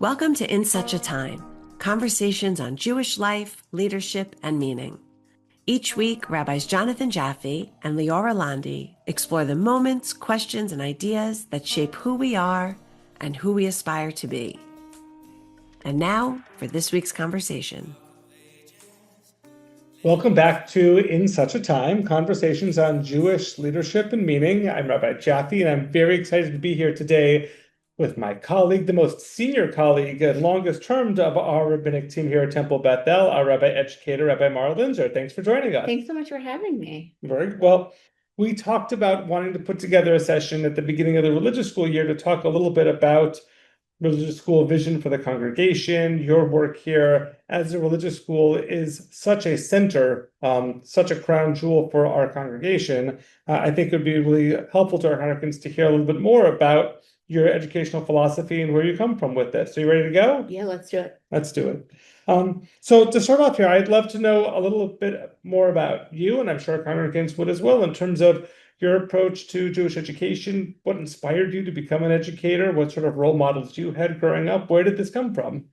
Welcome to In Such a Time, conversations on Jewish life, leadership, and meaning. Each week, Rabbis Jonathan Jaffe and Liora Landi explore the moments, questions, and ideas that shape who we are and who we aspire to be. And now, for this week's conversation. Welcome back to In Such a Time, conversations on Jewish leadership and meaning. I'm Rabbi Jaffe, and I'm very excited to be here today with my colleague, the most senior colleague and longest termed of our rabbinic team here at Temple Bethel, our rabbi educator, Rabbi Mara Linzer. Thanks for joining us. Thanks so much for having me. Very well. We talked about wanting to put together a session at the beginning of the religious school year to talk a little bit about religious school vision for the congregation. Your work here as a religious school is such a center, such a crown jewel for our congregation. I think it would be really helpful to our congregants to hear a little bit more about your educational philosophy and where you come from with this. Are you ready to go? Yeah, let's do it. Let's do it. So to start off here, I'd love to know a little bit more about you, and I'm sure our congregants would as well, in terms of your approach to Jewish education. What inspired you to become an educator? What sort of role models you had growing up? Where did this come from?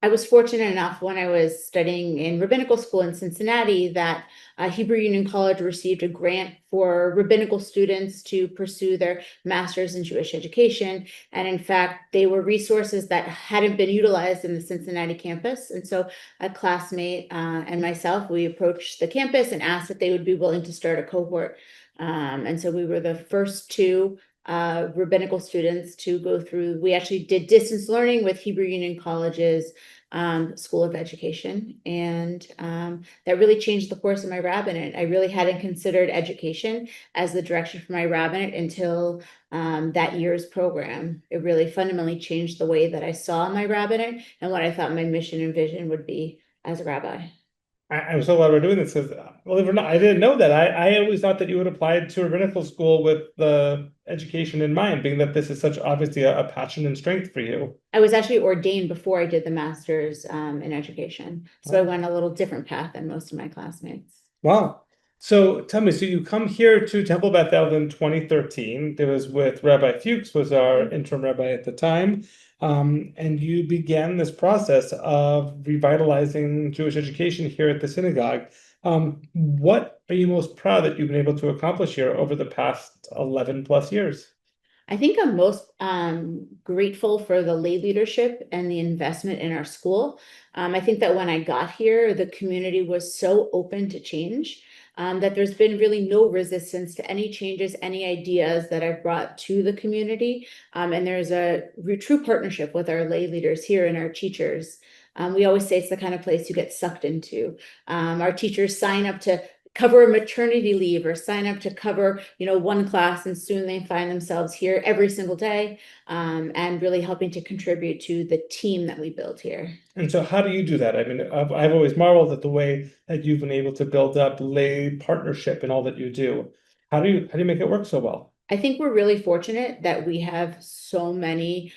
I was fortunate enough when I was studying in rabbinical school in Cincinnati that Hebrew Union College received a grant for rabbinical students to pursue their master's in Jewish education. And in fact, they were resources that hadn't been utilized in the Cincinnati campus. And so a classmate and myself, we approached the campus and asked if they would be willing to start a cohort. And so we were the first two rabbinical students to go through. We actually did distance learning with Hebrew Union College's School of Education, and that really changed the course of my rabbinate. I really hadn't considered education as the direction for my rabbinate until that year's program. It really fundamentally changed the way that I saw my rabbinate and what I thought my mission and vision would be as a rabbi. I'm so glad we're doing this because, believe it or not, I didn't know that. I always thought that you would apply to rabbinical school with the education in mind, being that this is such obviously a passion and strength for you. I was actually ordained before I did the master's in education. So I went a little different path than most of my classmates. Wow. So tell me, so you come here to Temple Bethel in 2013. It was with Rabbi Fuchs, was our interim rabbi at the time. And you began this process of revitalizing Jewish education here at the synagogue. What are you most proud that you've been able to accomplish here over the past 11 plus years? I think I'm most grateful for the lay leadership and the investment in our school. I think that when I got here, the community was so open to change. That there's been really no resistance to any changes, any ideas that I've brought to the community. And there's a true partnership with our lay leaders here and our teachers. We always say it's the kind of place you get sucked into. Our teachers sign up to cover a maternity leave or sign up to cover, one class, and soon they find themselves here every single day, and really helping to contribute to the team that we build here. And so how do you do that? I mean, I've always marveled at the way that you've been able to build up lay partnership in all that you do. How do you make it work so well? I think we're really fortunate that we have so many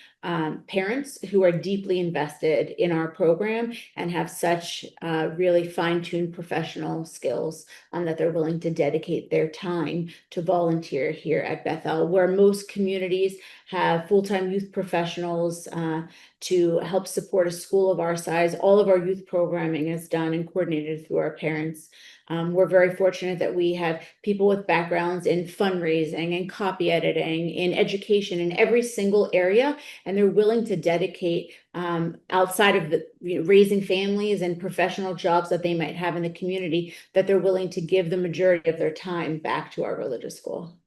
parents who are deeply invested in our program and have such really fine-tuned professional skills that they're willing to dedicate their time to volunteer here at Bethel, where most communities have full-time youth professionals to help support a school of our size. All of our youth programming is done and coordinated through our parents. We're very fortunate that we have people with backgrounds in fundraising and copy editing, in education, in every single area, and they're willing to dedicate outside of the raising families and professional jobs that they might have in the community, that they're willing to give the majority of their time back to our religious school.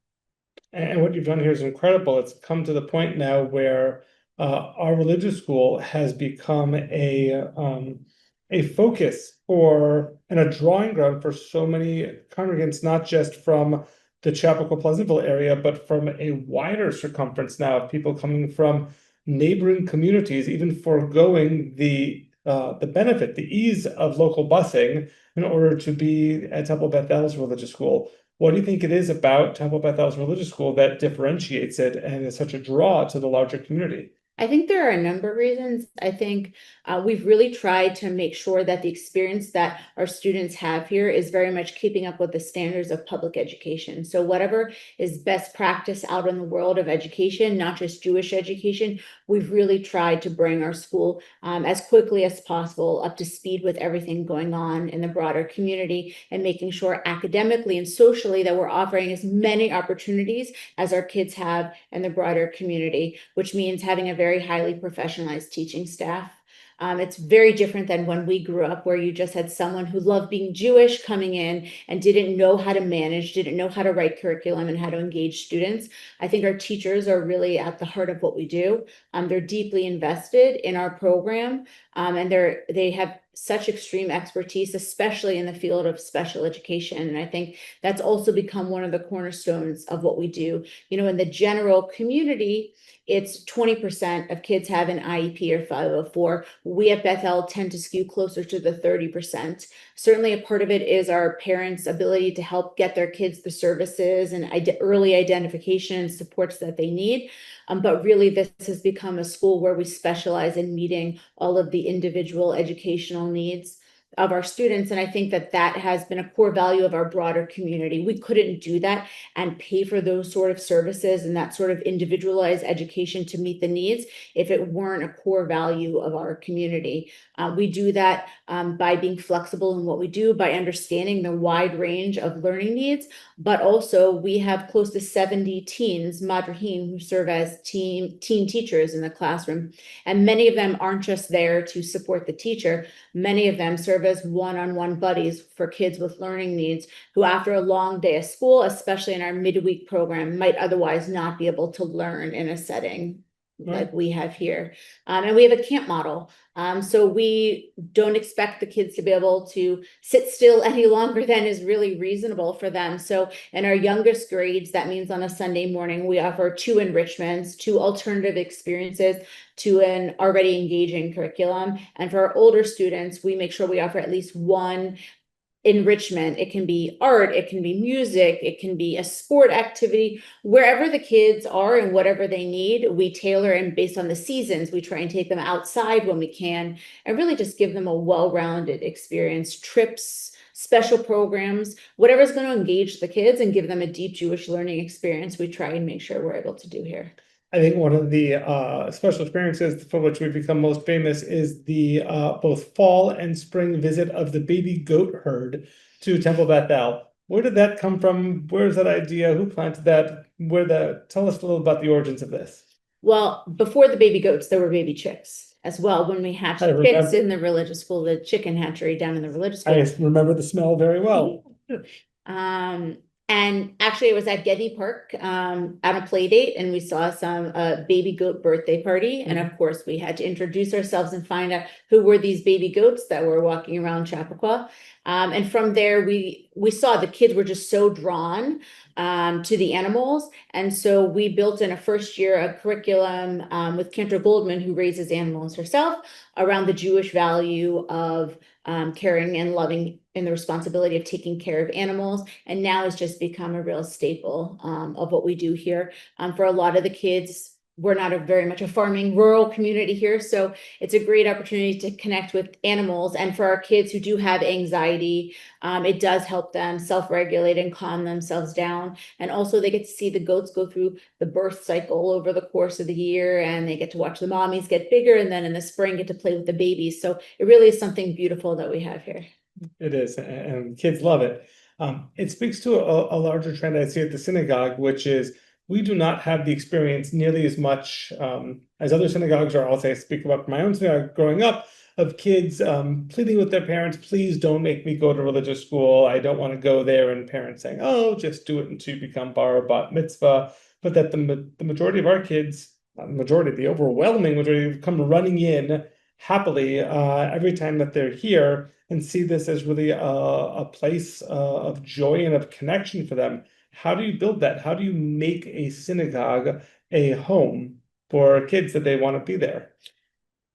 And what you've done here is incredible. It's come to the point now where our religious school has become a focus for and a drawing ground for so many congregants, not just from the Chapel Pleasantville area, but from a wider circumference now of people coming from neighboring communities, even foregoing the benefit, the ease of local busing in order to be at Temple Bethel's religious school. What do you think it is about Temple Bethel's religious school that differentiates it and is such a draw to the larger community? I think there are a number of reasons. I think we've really tried to make sure that the experience that our students have here is very much keeping up with the standards of public education. So whatever is best practice out in the world of education, not just Jewish education, we've really tried to bring our school as quickly as possible up to speed with everything going on in the broader community, and making sure academically and socially that we're offering as many opportunities as our kids have in the broader community, which means having a very highly professionalized teaching staff. It's very different than when we grew up, where you just had someone who loved being Jewish coming in and didn't know how to manage, didn't know how to write curriculum and how to engage students. I think our teachers are really at the heart of what we do. They're deeply invested in our program, and they have such extreme expertise, especially in the field of special education. And I think that's also become one of the cornerstones of what we do. You know, in the general community, it's 20% of kids have an IEP or 504. We at Bethel tend to skew closer to the 30%. Certainly a part of it is our parents' ability to help get their kids the services and early identification and supports that they need. But really, this has become a school where we specialize in meeting all of the individual educational needs of our students. And I think that that has been a core value of our broader community. We couldn't do that and pay for those sort of services and that sort of individualized education to meet the needs if it weren't a core value of our community. We do that by being flexible in what we do, by understanding the wide range of learning needs, but also we have close to 70 teens, madrahim, who serve as teen teachers in the classroom. And many of them aren't just there to support the teacher. Many of them serve as one-on-one buddies for kids with learning needs who, after a long day of school, especially in our midweek program, might otherwise not be able to learn in a setting like we have here. And we have a camp model. So we don't expect the kids to be able to sit still any longer than is really reasonable for them. So in our youngest grades, that means on a Sunday morning, we offer 2 enrichments, 2 alternative experiences to an already engaging curriculum. And for our older students, we make sure we offer at least 1 enrichment. It can be art, it can be music, it can be a sport activity. Wherever the kids are and whatever they need, we tailor, and based on the seasons, we try and take them outside when we can and really just give them a well-rounded experience. Trips, special programs, whatever's going to engage the kids and give them a deep Jewish learning experience, we try and make sure we're able to do here. I think one of the special experiences for which we've become most famous is the both fall and spring visit of the baby goat herd to Temple Bethel. Where did that come from? Where's that idea? Who planted that? Tell us a little about the origins of this. Well, before the baby goats, there were baby chicks as well. When we hatched chicks in the religious school, the chicken hatchery down in the religious school. I remember the smell very well. And actually, it was at Getty Park at a play date, and we saw some baby goat birthday party. And of course, we had to introduce ourselves and find out who were these baby goats that were walking around Chappaqua. And from there, we saw the kids were just so drawn to the animals. And so we built in a first year a curriculum with Cantor Goldman, who raises animals herself, around the Jewish value of caring and loving and the responsibility of taking care of animals. And now it's just become a real staple of what we do here. For a lot of the kids, we're not very much a farming rural community here. So it's a great opportunity to connect with animals. And for our kids who do have anxiety, it does help them self-regulate and calm themselves down. And also they get to see the goats go through the birth cycle over the course of the year, and they get to watch the mommies get bigger, and then in the spring get to play with the babies. So it really is something beautiful that we have here. It is, and kids love it. It speaks to a larger trend I see at the synagogue, which is we do not have the experience nearly as much as other synagogues, or I'll say speak about my own synagogue growing up, of kids pleading with their parents, please don't make me go to religious school. I don't want to go there. And parents saying, oh, just do it until you become bar or bat mitzvah. But that the majority of our kids, the overwhelming majority, come running in happily every time that they're here, and see this as really a place of joy and of connection for them. How do you build that? How do you make a synagogue a home for kids that they want to be there?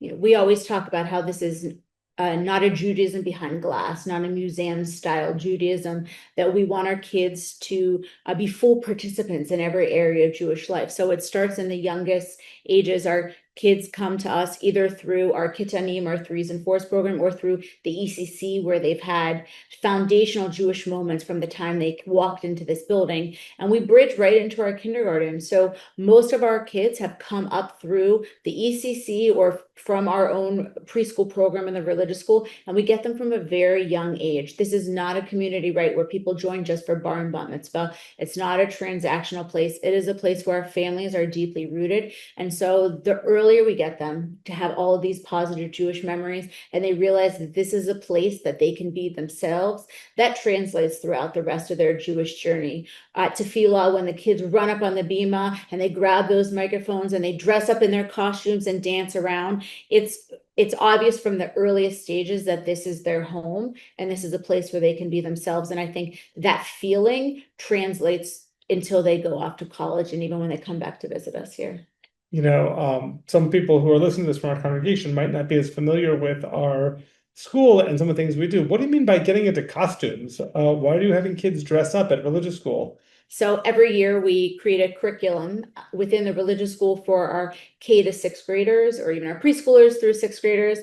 We always talk about how this is not a Judaism behind glass, not a museum style Judaism, that we want our kids to be full participants in every area of Jewish life. So it starts in the youngest ages. Our kids come to us either through our Kitanim, our 3s and 4s program, or through the ECC, where they've had foundational Jewish moments from the time they walked into this building. And we bridge right into our kindergarten. So most of our kids have come up through the ECC or from our own preschool program in the religious school, and we get them from a very young age. This is not a community, right, where people join just for bar and bat mitzvah. It's not a transactional place. It is a place where our families are deeply rooted. And so the earlier we get them to have all of these positive Jewish memories, and they realize that this is a place that they can be themselves, that translates throughout the rest of their Jewish journey. At Tefillah, when the kids run up on the bima and they grab those microphones and they dress up in their costumes and dance around, it's obvious from the earliest stages that this is their home and this is a place where they can be themselves. And I think that feeling translates until they go off to college and even when they come back to visit us here. Some people who are listening to this from our congregation might not be as familiar with our school and some of the things we do. What do you mean by getting into costumes? Why are you having kids dress up at religious school? So every year we create a curriculum within the religious school for our K to 6th graders, or even our preschoolers through 6th graders,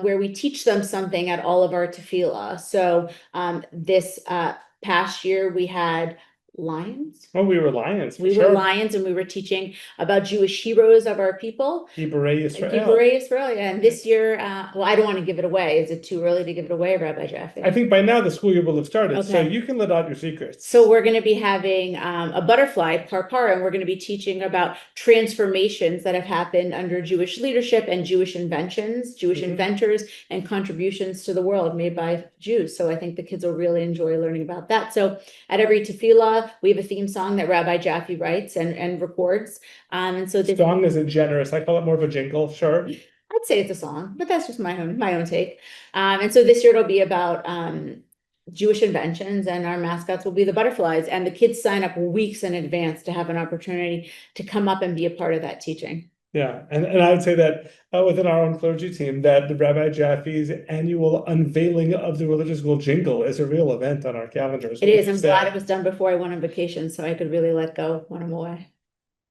where we teach them something at all of our tefillah. So this past year we had lions. Oh, we were lions. We were lions, and we were teaching about Jewish heroes of our people. Giborei Yisrael. Giborei Yisrael, yeah. And this year, well, I don't want to give it away. Is it too early to give it away, Rabbi Jaffe? I think by now the school year will have started, Okay. so you can let out your secrets. So we're going to be having a butterfly, parpar, and we're going to be teaching about transformations that have happened under Jewish leadership and Jewish inventions, Jewish inventors, and contributions to the world made by Jews. So I think the kids will really enjoy learning about that. So at every tefillah, we have a theme song that Rabbi Jaffe writes and records. And so this song isn't generous. I call it more of a jingle, sure. I'd say it's a song, but that's just my own take. And so this year it'll be about Jewish inventions, and our mascots will be the butterflies. And the kids sign up weeks in advance to have an opportunity to come up and be a part of that teaching. Yeah, and I would say that within our own clergy team, that the Rabbi Jaffe's annual unveiling of the religious school jingle is a real event on our calendars. It is. I'm glad it was done before I went on vacation, so I could really let go when I'm away.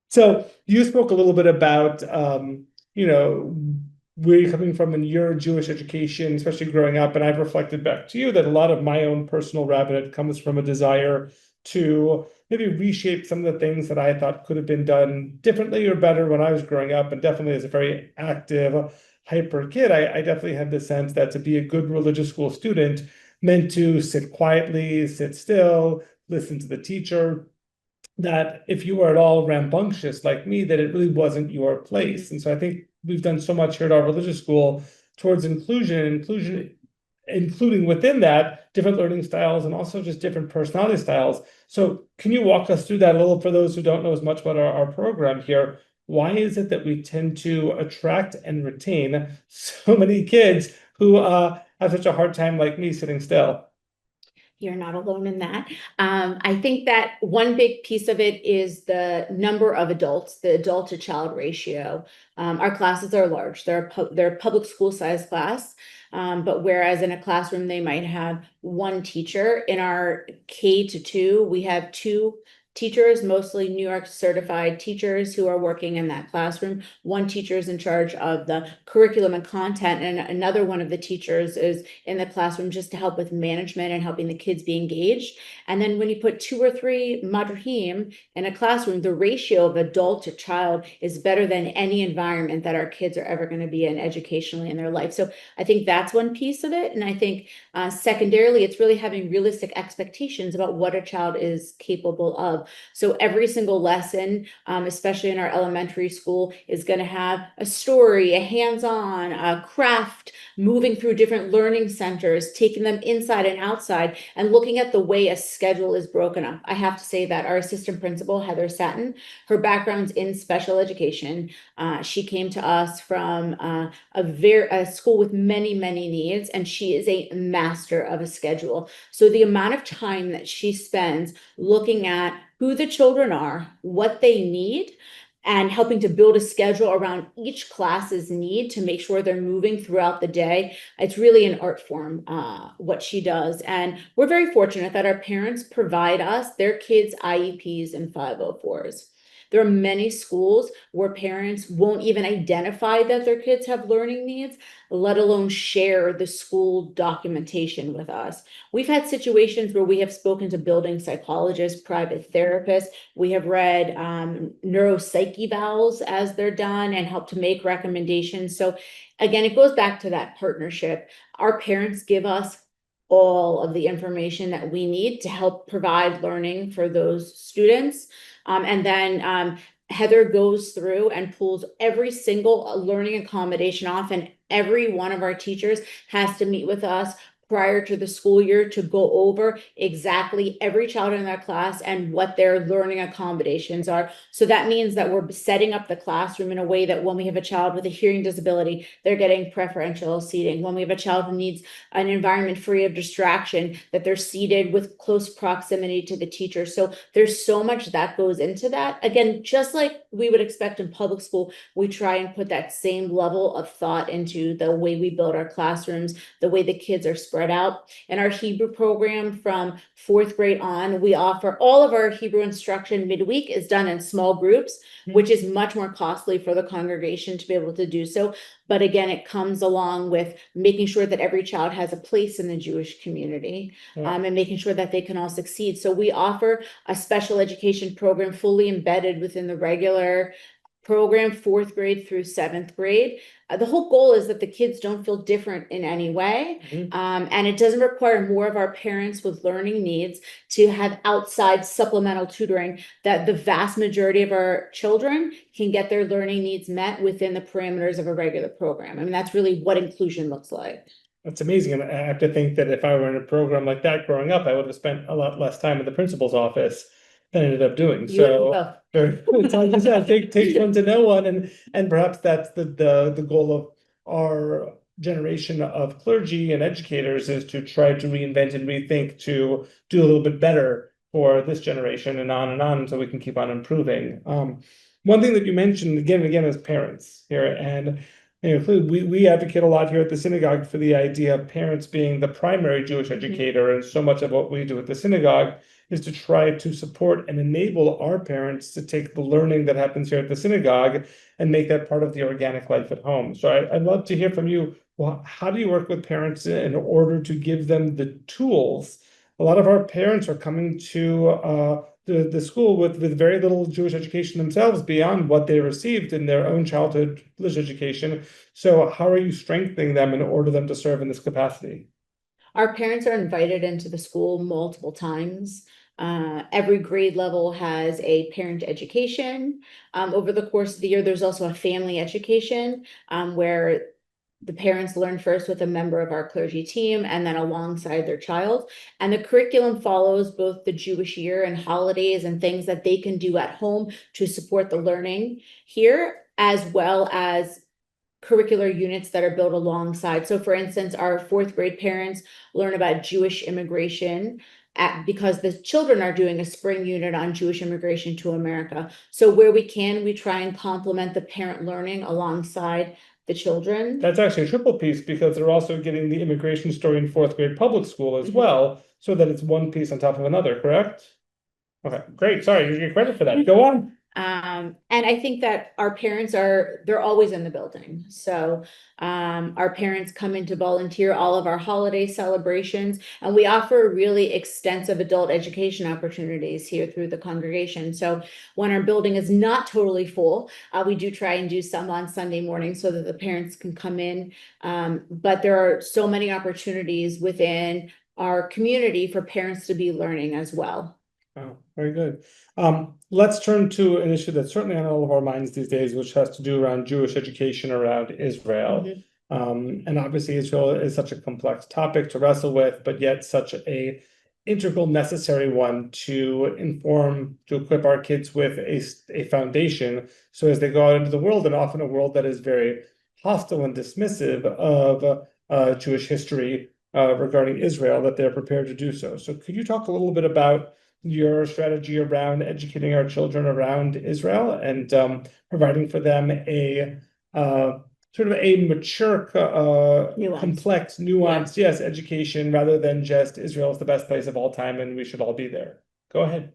So you spoke a little bit about, where you're coming from in your Jewish education, especially growing up, and I've reflected back to you that a lot of my own personal rabbinate comes from a desire to maybe reshape some of the things that I thought could have been done differently or better when I was growing up. And definitely as a very active, hyper kid, I definitely had the sense that to be a good religious school student meant to sit quietly, sit still, listen to the teacher, that if you were at all rambunctious like me, that it really wasn't your place. And so I think we've done so much here at our religious school towards inclusion, including within that different learning styles and also just different personality styles. So can you walk us through that a little for those who don't know as much about our program here? Why is it that we tend to attract and retain so many kids who have such a hard time like me sitting still? You're not alone in that. I think that one big piece of it is the number of adults, the adult to child ratio. Our classes are large. They're a public school size class. But whereas in a classroom, they might have one teacher, in our K to 2, we have 2 teachers, mostly New York certified teachers who are working in that classroom. One teacher is in charge of the curriculum and content, and another one of the teachers is in the classroom just to help with management and helping the kids be engaged. And then when you put 2 or 3 madrihim in a classroom, the ratio of adult to child is better than any environment that our kids are ever going to be in educationally in their life. So I think that's one piece of it. And I think secondarily, it's really having realistic expectations about what a child is capable of. So every single lesson, especially in our elementary school, is going to have a story, a hands-on, a craft, moving through different learning centers, taking them inside and outside, and looking at the way a schedule is broken up. I have to say that our assistant principal, Heather Satin, her background's in special education. She came to us from a school with many, many needs, and she is a master of a schedule. So the amount of time that she spends looking at who the children are, what they need, and helping to build a schedule around each class's need to make sure they're moving throughout the day. It's really an art form, what she does. And we're very fortunate that our parents provide us their kids' IEPs and 504s. There are many schools where parents won't even identify that their kids have learning needs, let alone share the school documentation with us. We've had situations where we have spoken to building psychologists, private therapists. We have read neuropsyche evals as they're done and helped to make recommendations. So again, it goes back to that partnership. Our parents give us all of the information that we need to help provide learning for those students. And then Heather goes through and pulls every single learning accommodation off, and every one of our teachers has to meet with us prior to the school year to go over exactly every child in their class and what their learning accommodations are. So that means that we're setting up the classroom in a way that when we have a child with a hearing disability, they're getting preferential seating. When we have a child who needs an environment free of distraction, that they're seated with close proximity to the teacher. So there's so much that goes into that. Again, just like we would expect in public school, we try and put that same level of thought into the way we build our classrooms, the way the kids are spread out. In our Hebrew program from 4th grade on, we offer all of our Hebrew instruction midweek is done in small groups, which is much more costly for the congregation to be able to do so. But again, it comes along with making sure that every child has a place in the Jewish community, and making sure that they can all succeed. So we offer a special education program fully embedded within the regular program, 4th grade through 7th grade. The whole goal is that the kids don't feel different in any way. And it doesn't require more of our parents with learning needs to have outside supplemental tutoring, that the vast majority of our children can get their learning needs met within the parameters of a regular program. I mean, that's really what inclusion looks like. That's amazing. And I have to think that if I were in a program like that growing up, I would have spent a lot less time in the principal's office than I ended up doing. So it's like you said, takes one to know one, and perhaps that's the goal of our generation of clergy and educators, is to try to reinvent and rethink to do a little bit better for this generation and on, so we can keep on improving. One thing that you mentioned again and again is parents here, and we advocate a lot here at the synagogue for the idea of parents being the primary Jewish educator, and so much of what we do at the synagogue is to try to support and enable our parents to take the learning that happens here at the synagogue and make that part of the organic life at home. So I'd love to hear from you. Well, how do you work with parents in order to give them the tools? A lot of our parents are coming to the school with very little Jewish education themselves beyond what they received in their own childhood Jewish education. So how are you strengthening them in order for them to serve in this capacity? Our parents are invited into the school multiple times. Every grade level has a parent education. Over the course of the year, there's also a family education where the parents learn first with a member of our clergy team and then alongside their child. And the curriculum follows both the Jewish year and holidays and things that they can do at home to support the learning here, as well as curricular units that are built alongside. So for instance, our 4th grade parents learn about Jewish immigration because the children are doing a spring unit on Jewish immigration to America. So where we can, we try and complement the parent learning alongside the children. That's actually a triple piece, because they're also getting the immigration story in 4th grade public school as well, so that it's one piece on top of another, correct? Okay, great. Sorry, you get credit for that. Go on. And I think that our parents they're always in the building. So our parents come in to volunteer all of our holiday celebrations, and we offer really extensive adult education opportunities here through the congregation. So when our building is not totally full, we do try and do some on Sunday morning so that the parents can come in. But there are so many opportunities within our community for parents to be learning as well. Oh, very good. Let's turn to an issue that's certainly on all of our minds these days, which has to do around Jewish education around Israel. And obviously Israel is such a complex topic to wrestle with, but yet such a integral, necessary one to equip our kids with a foundation, so as they go out into the world, and often a world that is very hostile and dismissive of Jewish history regarding Israel, that they're prepared to do so. So could you talk a little bit about your strategy around educating our children around Israel and providing for them a sort of a mature, complex, nuanced, yes, education, rather than just Israel is the best place of all time and we should all be there? Go ahead.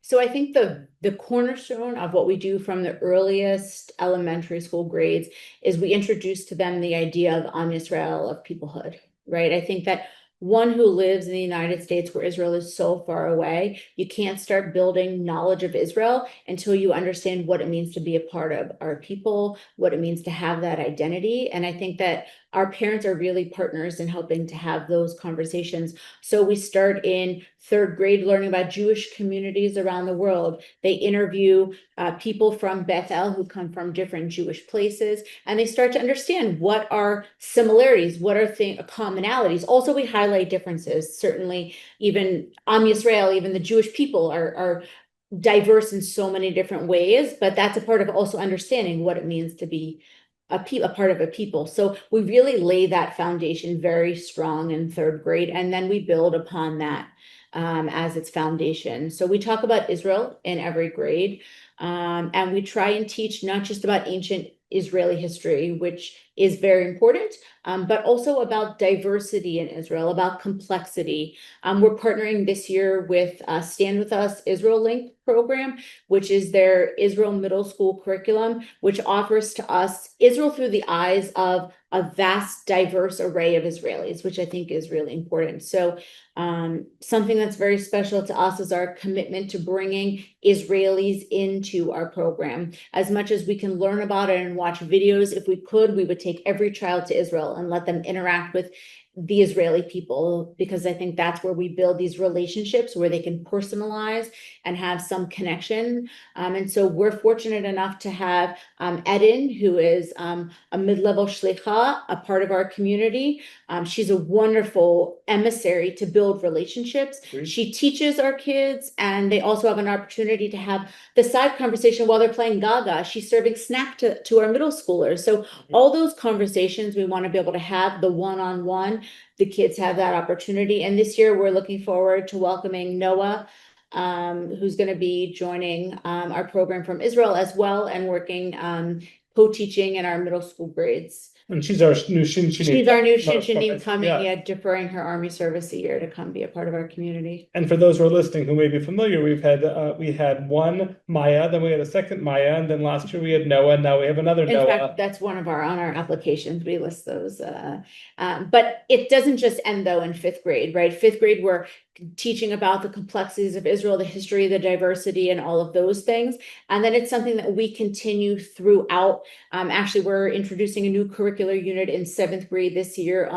So I think the cornerstone of what we do from the earliest elementary school grades is we introduce to them the idea of Am Yisrael, of peoplehood, right? I think that one who lives in the United States where Israel is so far away, you can't start building knowledge of Israel until you understand what it means to be a part of our people, what it means to have that identity. And I think that our parents are really partners in helping to have those conversations. So we start in third grade learning about Jewish communities around the world. They interview people from Bethel who come from different Jewish places, and they start to understand what are similarities, what are commonalities. Also, we highlight differences. Certainly, even Am Yisrael, even the Jewish people are diverse in so many different ways, but that's a part of also understanding what it means to be a part of a people. So we really lay that foundation very strong in third grade, and then we build upon that as its foundation. So we talk about Israel in every grade, and we try and teach not just about ancient Israeli history, which is very important, but also about diversity in Israel, about complexity. We're partnering this year with Stand With Us Israel Link program, which is their Israel middle school curriculum, which offers to us Israel through the eyes of a vast, diverse array of Israelis, which I think is really important. So something that's very special to us is our commitment to bringing Israelis into our program. As much as we can learn about it and watch videos, if we could, we would take every child to Israel and let them interact with the Israeli people, because I think that's where we build these relationships where they can personalize and have some connection. And so we're fortunate enough to have Eden, who is a mid-level shlicha, a part of our community. She's a wonderful emissary to build relationships. Great. She teaches our kids, and they also have an opportunity to have the side conversation while they're playing Gaga. She's serving snack to our middle schoolers. So all those conversations we want to be able to have, the one-on-one, the kids have that opportunity. And this year we're looking forward to welcoming Noah, who's going to be joining our program from Israel as well, and working co-teaching in our middle school grades. And she's our new Shinshinim. She's our new Shinshinim coming, Yeah. deferring her army service a year to come be a part of our community. And for those who are listening who may be familiar, we had one Maya, then we had a second Maya, and then last year we had Noah, and now we have another In Noah. fact, that's one of on our applications, we list those. But it doesn't just end though in fifth grade, right? Fifth grade, we're teaching about the complexities of Israel, the history, the diversity, and all of those things. And then it's something that we continue throughout. Actually, we're introducing a new curricular unit in seventh grade this year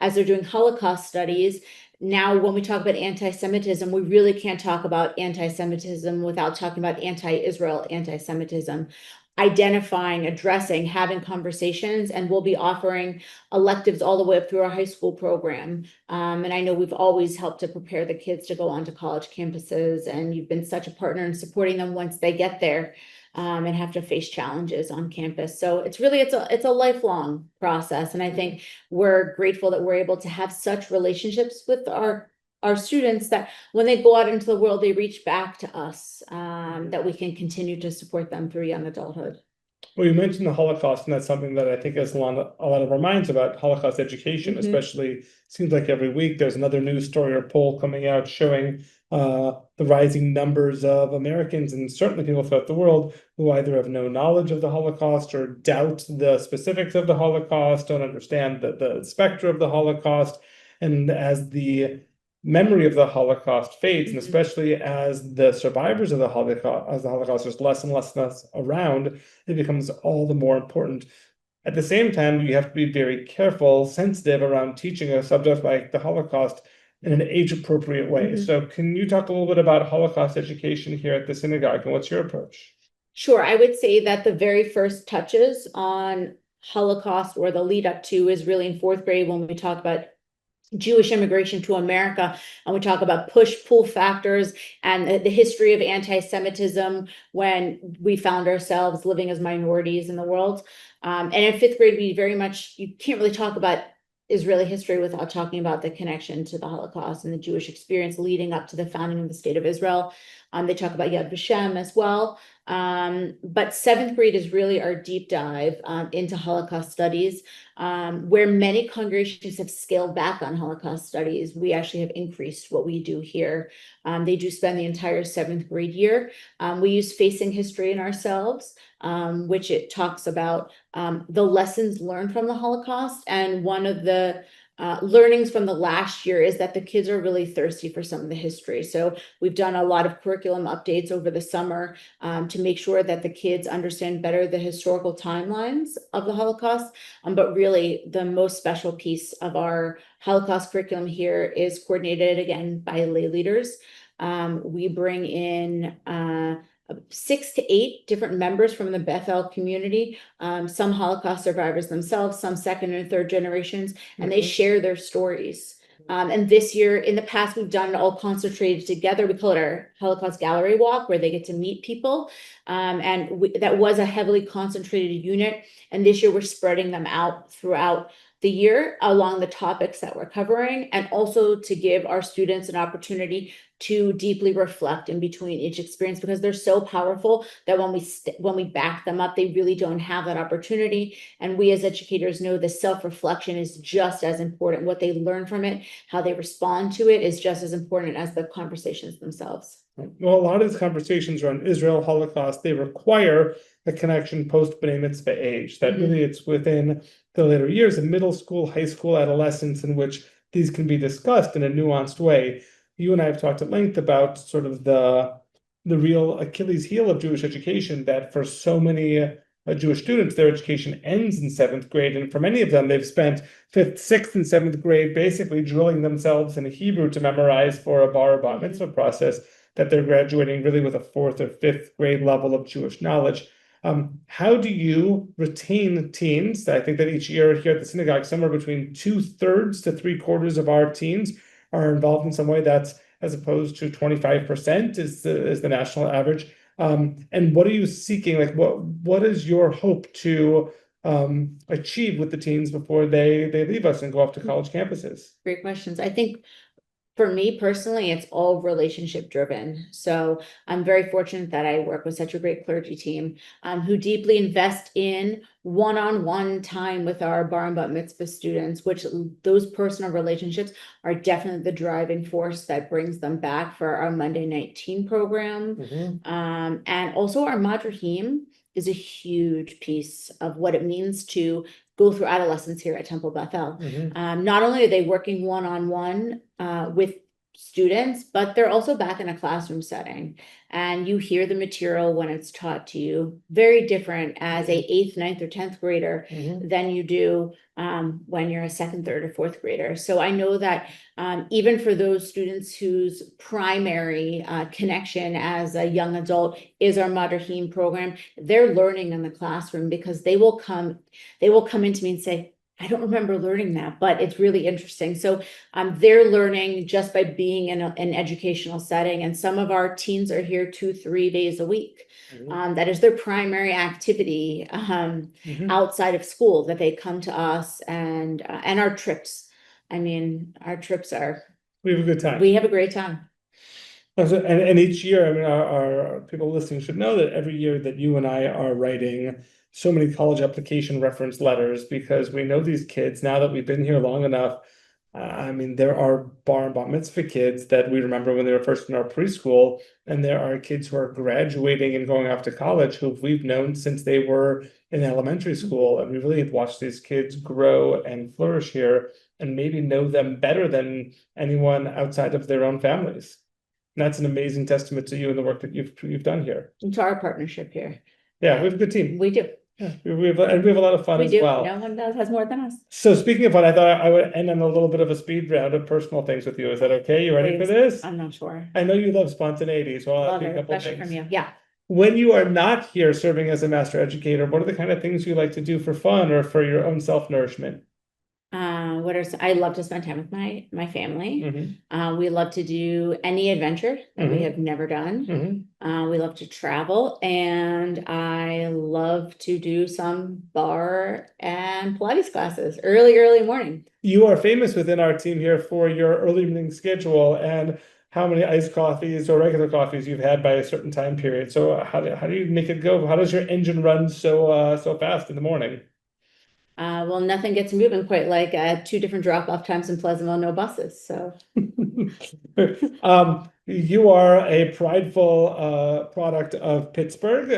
as they're doing Holocaust studies. Now, when we talk about anti-Semitism, we really can't talk about anti-Semitism without talking about anti-Israel anti-Semitism, identifying, addressing, having conversations, and we'll be offering electives all the way up through our high school program. And I know we've always helped to prepare the kids to go onto college campuses, and you've been such a partner in supporting them once they get there. And have to face challenges on campus. So it's a lifelong process. And I think we're grateful that we're able to have such relationships with our students that when they go out into the world, they reach back to us, that we can continue to support them through young adulthood. Well, you mentioned the Holocaust, and that's something that I think has a lot of our minds about Holocaust education, especially seems like every week there's another news story or poll coming out showing the rising numbers of Americans and certainly people throughout the world who either have no knowledge of the Holocaust or doubt the specifics of the Holocaust, don't understand the specter of the Holocaust. And as the memory of the Holocaust fades, and especially as the survivors of the Holocaust, there's less and less around, it becomes all the more important. At the same time, you have to be very careful, sensitive around teaching a subject like the Holocaust in an age-appropriate way. So can you talk a little bit about Holocaust education here at the synagogue, and what's your approach? Sure. I would say that the very first touches on Holocaust, or the lead up to, is really in fourth grade when we talk about Jewish immigration to America, and we talk about push-pull factors and the history of anti-Semitism when we found ourselves living as minorities in the world. And in fifth grade, you can't really talk about Israeli history without talking about the connection to the Holocaust and the Jewish experience leading up to the founding of the state of Israel. They talk about Yad Vashem as well. But seventh grade is really our deep dive into Holocaust studies, where many congregations have scaled back on Holocaust studies. We actually have increased what we do here. They do spend the entire seventh grade year. We use Facing History in Ourselves, which it talks about the lessons learned from the Holocaust. And one of the learnings from the last year is that the kids are really thirsty for some of the history. So we've done a lot of curriculum updates over the summer to make sure that the kids understand better the historical timelines of the Holocaust. But really, the most special piece of our Holocaust curriculum here is coordinated again by lay leaders. We bring in 6 to 8 different members from the Bethel community, some Holocaust survivors themselves, some second and third generations, and they share their stories. And this year, in the past, we've done it all concentrated together. We call it our Holocaust Gallery Walk, where they get to meet people. That was a heavily concentrated unit. And this year, we're spreading them out throughout the year along the topics that we're covering, and also to give our students an opportunity to deeply reflect in between each experience, because they're so powerful that when we back them up, they really don't have that opportunity. And we as educators know the self-reflection is just as important. What they learn from it, how they respond to it, is just as important as the conversations themselves. Well, a lot of these conversations around Israel, Holocaust, they require a connection post B'nai Mitzvah age, that really it's within the later years of middle school, high school, adolescence, in which these can be discussed in a nuanced way. You and I have talked at length about sort of the real Achilles heel of Jewish education, that for so many Jewish students, their education ends in seventh grade. And for many of them, they've spent fifth, sixth, and seventh grade basically drilling themselves in Hebrew to memorize for a bar or bat mitzvah process, that they're graduating really with a fourth or fifth grade level of Jewish knowledge. How do you retain teens? I think that each year here at the synagogue, somewhere between 2/3 to 3/4 of our teens are involved in some way. That's as opposed to 25% is the national average. And what are you seeking? Like, what is your hope to achieve with the teens before they leave us and go off to college campuses? Great questions. I think for me personally, it's all relationship driven. So I'm very fortunate that I work with such a great clergy team who deeply invest in one-on-one time with our bar and bat mitzvah students, which those personal relationships are definitely the driving force that brings them back for our Monday night teen program. And also our Madrahim is a huge piece of what it means to go through adolescence here at Temple Bethel. Not only are they working one-on-one with students, but they're also back in a classroom setting. And you hear the material when it's taught to you, very different as a 8th, 9th, or 10th grader than you do when you're a 2nd, 3rd, or 4th grader. So I know that even for those students whose primary connection as a young adult is our Madrahim program, they're learning in the classroom, because they will come into me and say, I don't remember learning that, but it's really interesting. So they're learning just by being in an educational setting. And some of our teens are here 2-3 days a week. That is their primary activity outside of school, that they come to us, and our trips. I mean, our trips are. We have a good time. We have a great time. And each year, I mean, our people listening should know that every year that you and I are writing so many college application reference letters, because we know these kids now that we've been here long enough. I mean, there are bar and bat mitzvah kids that we remember when they were first in our preschool, and there are kids who are graduating and going off to college who we've known since they were in elementary school, and we really have watched these kids grow and flourish here, and maybe know them better than anyone outside of their own families. And that's an amazing testament to you and the work that you've done here. And to our partnership here. Yeah, we have a good team. We do. Yeah, we have a lot of fun as well. No one has more than us. So speaking of fun, I thought I would end on a little bit of a speed round of personal things with you. Is that okay? You ready for this? I'm not sure. I know you love spontaneity, so I'll ask you a couple of Especially things. from you. Yeah. When you are not here serving as a master educator, what are the kind of things you like to do for fun or for your own self-nourishment? I love to spend time with my family. We love to do any adventure that we have never done. We love to travel, and I love to do some bar and Pilates classes early morning. You are famous within our team here for your early evening schedule, and how many iced coffees or regular coffees you've had by a certain time period. So how do you make it go? How does your engine run so fast in the morning? Well, nothing gets moving quite like 2 different drop-off times in Pleasantville, no buses. So You are a prideful product of Pittsburgh,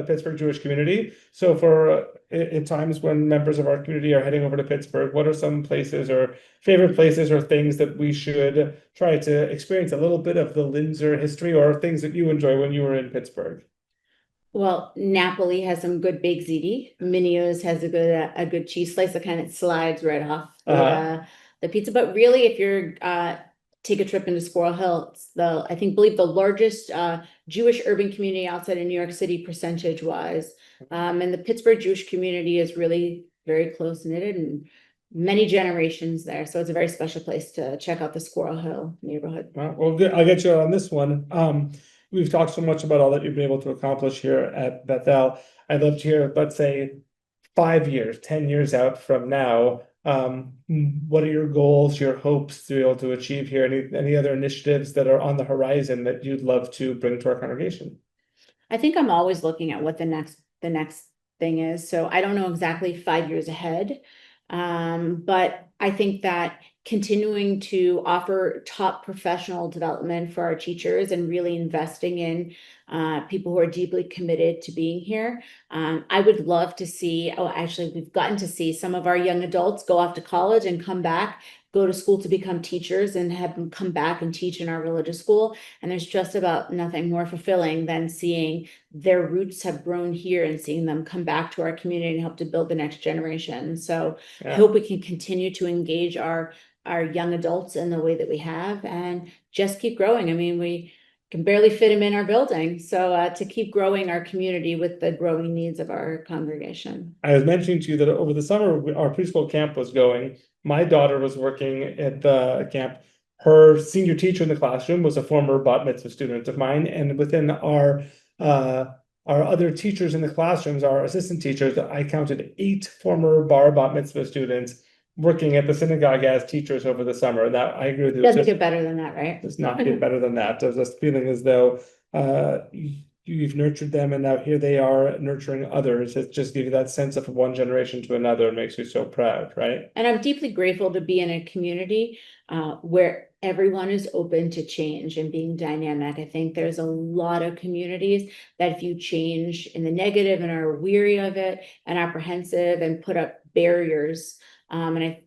Pittsburgh Jewish community. So for in times when members of our community are heading over to Pittsburgh, what are some places or favorite places or things that we should try to experience a little bit of the Linzer history or things that you enjoy when you were in Pittsburgh? well, Napoli has some good baked ziti. Minio's has a good cheese slice that kind of slides right off the pizza. But really, if you're take a trip into Squirrel Hill, it's believe the largest Jewish urban community outside of New York City percentage wise. And the Pittsburgh Jewish community is really very close knitted and many generations there. So it's a very special place to check out the Squirrel Hill neighborhood. Well, good. I'll get you on this one. We've talked so much about all that you've been able to accomplish here at Bethel. I'd love to hear, let's say, 5 years, 10 years out from now. What are your goals, your hopes to be able to achieve here? Any other initiatives that are on the horizon that you'd love to bring to our congregation? I think I'm always looking at what the next thing is. So I don't know exactly 5 years ahead. But I think that continuing to offer top professional development for our teachers and really investing in people who are deeply committed to being here. I would love to see, actually, we've gotten to see some of our young adults go off to college and come back, go to school to become teachers and have them come back and teach in our religious school. And there's just about nothing more fulfilling than seeing their roots have grown here and seeing them come back to our community and help to build the next generation. So I hope we can continue to engage our young adults in the way that we have and just keep growing. I mean, we can barely fit them in our building. So to keep growing our community with the growing needs of our congregation. I was mentioning to you that over the summer, our preschool camp was going. My daughter was working at the camp. Her senior teacher in the classroom was a former bat mitzvah student of mine. And within our other teachers in the classrooms, our assistant teachers, I counted 8 former bat mitzvah students working at the synagogue as teachers over the summer. That I agree with you. Doesn't get better than that, right? Does not get better than that. There's this feeling as though you've nurtured them and now here they are nurturing others. It just gives you that sense of one generation to another and makes you so proud, right? And I'm deeply grateful to be in a community where everyone is open to change and being dynamic. I think there's a lot of communities that if you change in the negative and are weary of it and apprehensive and put up barriers,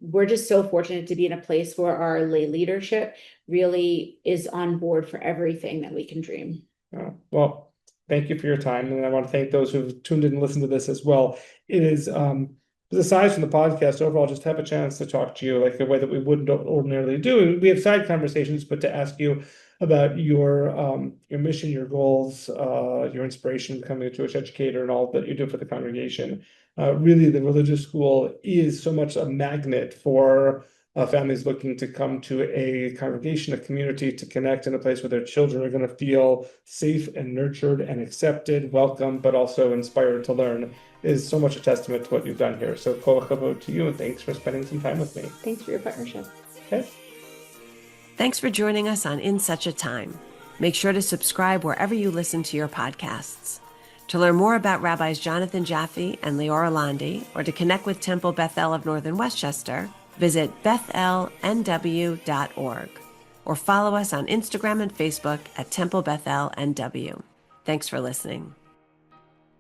we're just so fortunate to be in a place where our lay leadership really is on board for everything that we can dream. Well, thank you for your time. And I want to thank those who've tuned in and listened to this as well. It is, aside from the podcast overall, just have a chance to talk to you like the way that we wouldn't ordinarily do. We have side conversations, but to ask you about your mission, your goals, your inspiration, becoming a Jewish educator and all that you do for the congregation. Really, the religious school is so much a magnet for families looking to come to a congregation, a community to connect in a place where their children are going to feel safe and nurtured and accepted, welcome, but also inspired to learn is so much a testament to what you've done here. So kol hakavod to you and thanks for spending some time with me. Thanks for your partnership. Okay. Thanks for joining us on In Such a Time. Make sure to subscribe wherever you listen to your podcasts. To learn more about Rabbis Jonathan Jaffe and Leora Landi, or to connect with Temple Bethel of Northern Westchester, visit bethelnw.org or follow us on Instagram and Facebook at Temple Bethel NW. Thanks for listening.